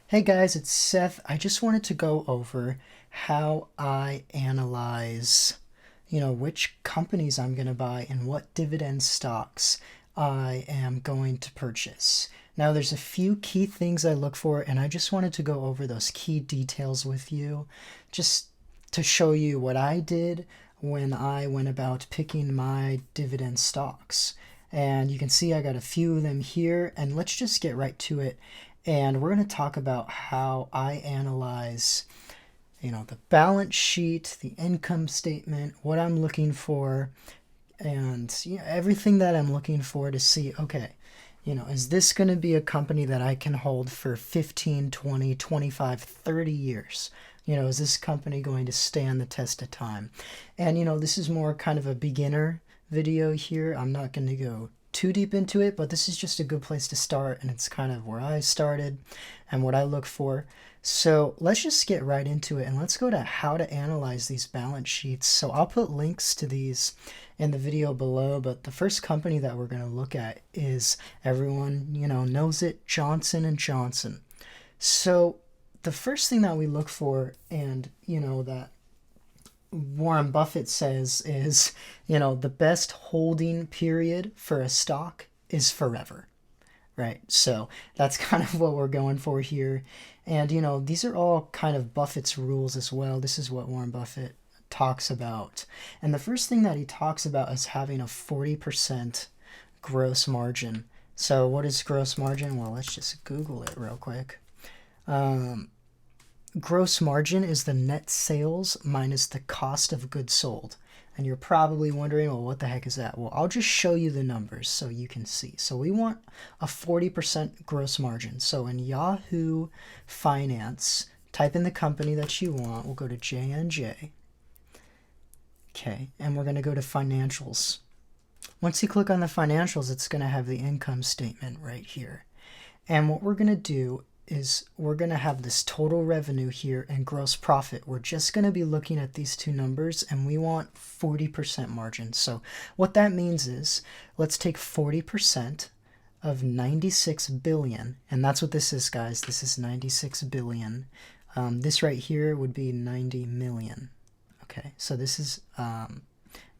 Hey guys, it's Seth. I just wanted to go over how I analyze, which companies I'm going to buy and what dividend stocks I am going to purchase. Now, there's a few key things I look for, and I just wanted to go over those key details with you just to show you what I did when I went about picking my dividend stocks. And you can see I got a few of them here, and let's just get right to it. And we're going to talk about how I analyze, the balance sheet, the income statement, what I'm looking for, and everything that I'm looking for to see, okay, is this going to be a company that I can hold for 15, 20, 25, 30 years? Is this company going to stand the test of time? And, this is more kind of a beginner video here. I'm not going to go too deep into it, but this is just a good place to start, and it's kind of where I started and what I look for. So let's just get right into it, and let's go to how to analyze these balance sheets. So I'll put links to these in the video below, but the first company that we're going to look at is, everyone knows it, Johnson & Johnson. So the first thing that we look for, and that Warren Buffett says is, the best holding period for a stock is forever, right? So that's kind of what we're going for here. And, these are all kind of Buffett's rules as well. This is what Warren Buffett talks about. And the first thing that he talks about is having a 40% gross margin. So what is gross margin? Well, let's just Google it real quick. Gross margin is the net sales minus the cost of goods sold. And you're probably wondering, well, what the heck is that? Well, I'll just show you the numbers so you can see. So we want a 40% gross margin. So in Yahoo Finance, type in the company that you want. We'll go to J&J. Okay, and we're going to go to financials. Once you click on the financials, it's going to have the income statement right here. And what we're going to do is we're going to have this total revenue here and gross profit. We're just going to be looking at these two numbers, and we want 40% margin. So what that means is, let's take 40% of 96 billion, and that's what this is, guys. This is 96 billion. This right here would be 90 million. Okay, so this is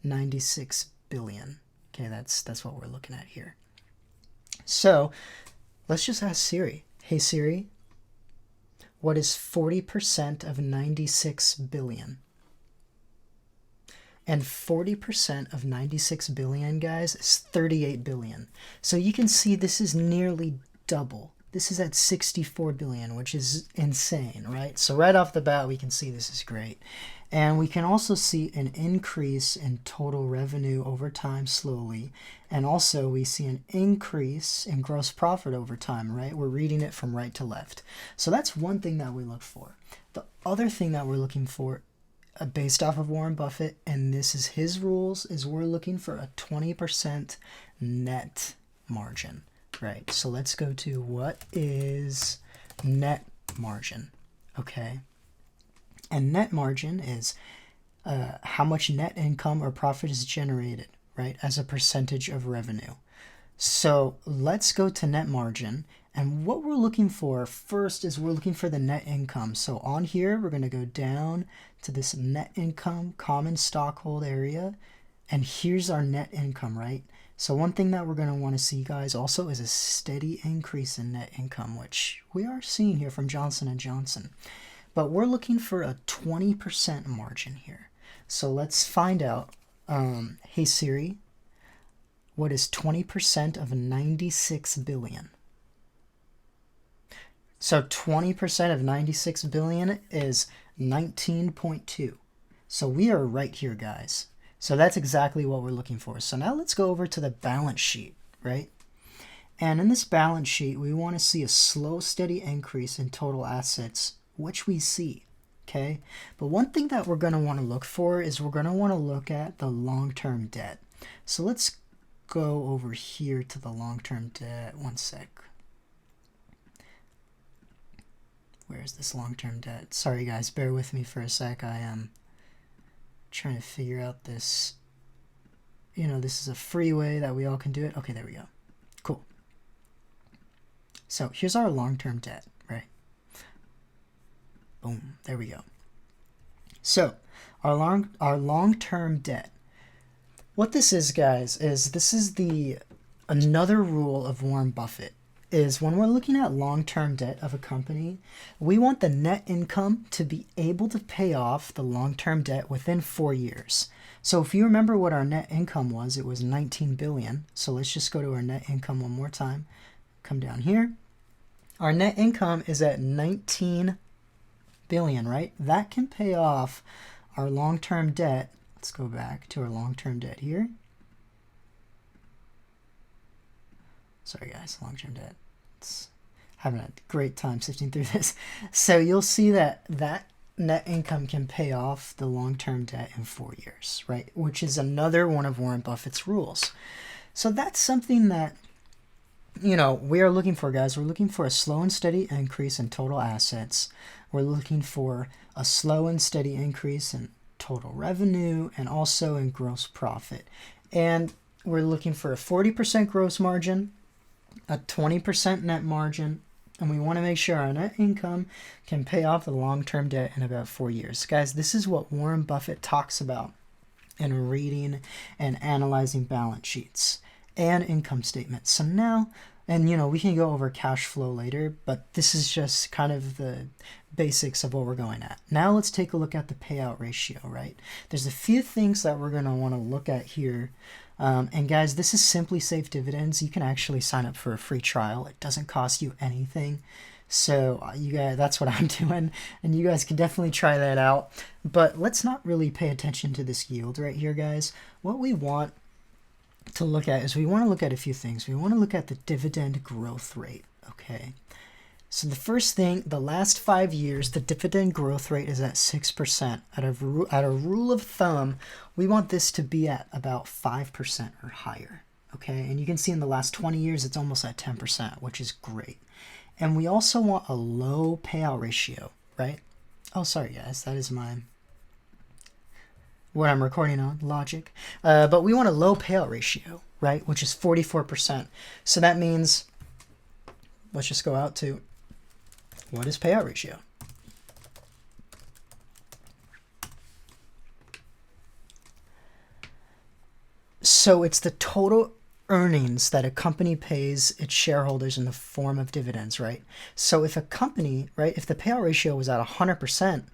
96 billion. Okay, that's what we're looking at here. So let's just ask Siri. Hey Siri, what is 40% of 96 billion? And 40% of 96 billion, guys, is 38 billion. So you can see this is nearly double. This is at 64 billion, which is insane, right? So right off the bat, we can see this is great. And we can also see an increase in total revenue over time slowly. And also we see an increase in gross profit over time, right? We're reading it from right to left. So that's one thing that we look for. The other thing that we're looking for, based off of Warren Buffett, and this is his rules, is we're looking for a 20% net margin, right? So let's go to what is net margin, okay? And net margin is how much net income or profit is generated, right, as a percentage of revenue. So let's go to net margin. And what we're looking for first is we're looking for the net income. So on here, we're going to go down to this net income common stockhold area. And here's our net income, right? So one thing that we're going to want to see, guys, also is a steady increase in net income, which we are seeing here from Johnson & Johnson. But we're looking for a 20% margin here. So let's find out. Hey Siri, what is 20% of 96 billion? So 20% of 96 billion is 19.2. So we are right here, guys. So that's exactly what we're looking for. So now let's go over to the balance sheet, right? And in this balance sheet, we want to see a slow, steady increase in total assets, which we see, okay? But one thing that we're going to want to look for is we're going to want to look at the long-term debt. So let's go over here to the long-term debt. One sec. Where's this long-term debt? Sorry, guys, bear with me for a sec. I am trying to figure out this. This is a free way that we all can do it. Okay, there we go. Cool. So here's our long-term debt, right? Boom, there we go. So our long-term debt. What this is, guys, is this is another rule of Warren Buffett is when we're looking at long-term debt of a company, we want the net income to be able to pay off the long-term debt within 4 years. So if you remember what our net income was, it was 19 billion. So let's just go to our net income one more time. Come down here. Our net income is at 19 billion, right? That can pay off our long-term debt. Let's go back to our long-term debt here. Sorry guys, long-term debt. It's having a great time sifting through this. So you'll see that net income can pay off the long-term debt in 4 years, right? Which is another one of Warren Buffett's rules. So that's something that, we are looking for, guys. We're looking for a slow and steady increase in total assets. We're looking for a slow and steady increase in total revenue and also in gross profit. And we're looking for a 40% gross margin, a 20% net margin, and we want to make sure our net income can pay off the long-term debt in about 4 years. Guys, this is what Warren Buffett talks about in reading and analyzing balance sheets and income statements. So now, and we can go over cash flow later, but this is just kind of the basics of what we're going at. Now let's take a look at the payout ratio, right? There's a few things that we're going to want to look at here. And guys, this is Simply Safe Dividends. You can actually sign up for a free trial. It doesn't cost you anything. So you guys, that's what I'm doing, and you guys can definitely try that out. But let's not really pay attention to this yield right here, guys. What we want to look at is we want to look at a few things. We want to look at the dividend growth rate, okay? So the first thing, the last 5 years, the dividend growth rate is at 6%. At a rule of thumb, we want this to be at about 5% or higher, okay? And you can see in the last 20 years, it's almost at 10%, which is great. And we also want a low payout ratio, right? Oh, sorry, guys, that is what I'm recording on, Logic. But we want a low payout ratio, right, which is 44%. So that means, let's just go out to, what is payout ratio? So it's the total earnings that a company pays its shareholders in the form of dividends, right? So if a company, right, if the payout ratio was at 100%,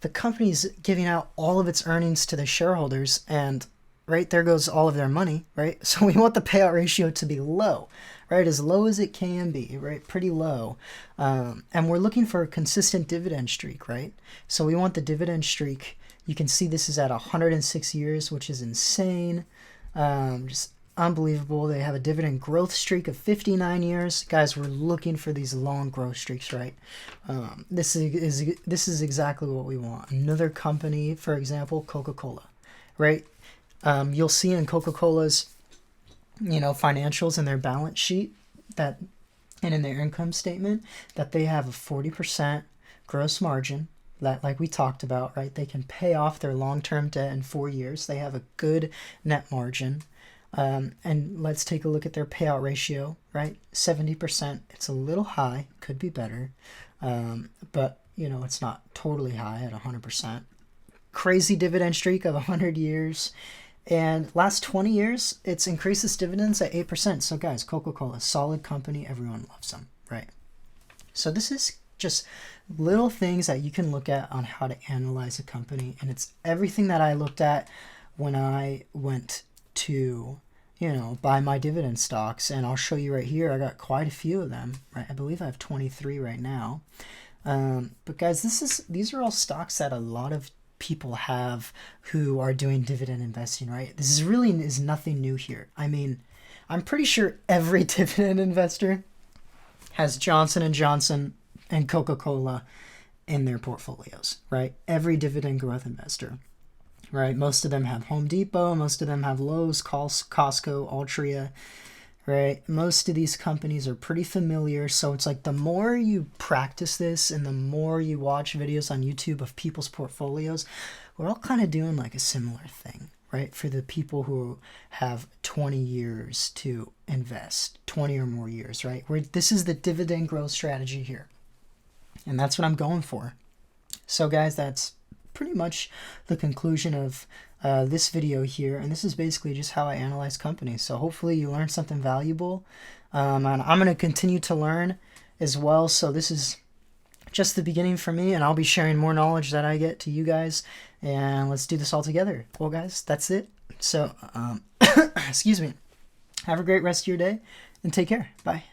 the company's giving out all of its earnings to the shareholders, and right there goes all of their money, right? So we want the payout ratio to be low, right? As low as it can be, right? Pretty low. And we're looking for a consistent dividend streak, right? So we want the dividend streak. You can see this is at 106 years, which is insane. Just unbelievable. They have a dividend growth streak of 59 years. Guys, we're looking for these long growth streaks, right? This is exactly what we want. Another company, for example, Coca-Cola, right? You'll see in Coca-Cola's, financials in their balance sheet and in their income statement that they have a 40% gross margin. That, like we talked about, right? They can pay off their long-term debt in 4 years. They have a good net margin. And let's take a look at their payout ratio, right? 70%. It's a little high, could be better. But, it's not totally high at 100%. Crazy dividend streak of 100 years. And last 20 years, it's increased its dividends at 8%. So guys, Coca-Cola, solid company. Everyone loves them, right? So this is just little things that you can look at on how to analyze a company. And it's everything that I looked at when I went to, buy my dividend stocks. And I'll show you right here. I got quite a few of them, right? I believe I have 23 right now. But guys, these are all stocks that a lot of people have who are doing dividend investing, right? This is nothing new here. I mean, I'm pretty sure every dividend investor has Johnson & Johnson and Coca-Cola in their portfolios, right? Every dividend growth investor, right? Most of them have Home Depot, most of them have Lowe's, Costco, Altria, right? Most of these companies are pretty familiar. So it's like the more you practice this and the more you watch videos on YouTube of people's portfolios, we're all kind of doing like a similar thing, right? For the people who have 20 years to invest, 20 or more years, right? This is the dividend growth strategy here. And that's what I'm going for. So guys, that's pretty much the conclusion of this video here, and this is basically just how I analyze companies. So hopefully you learned something valuable, and I'm going to continue to learn as well. So this is just the beginning for me, and I'll be sharing more knowledge that I get to you guys, and let's do this all together. Well guys, that's it. So excuse me, have a great rest of your day and take care. Bye.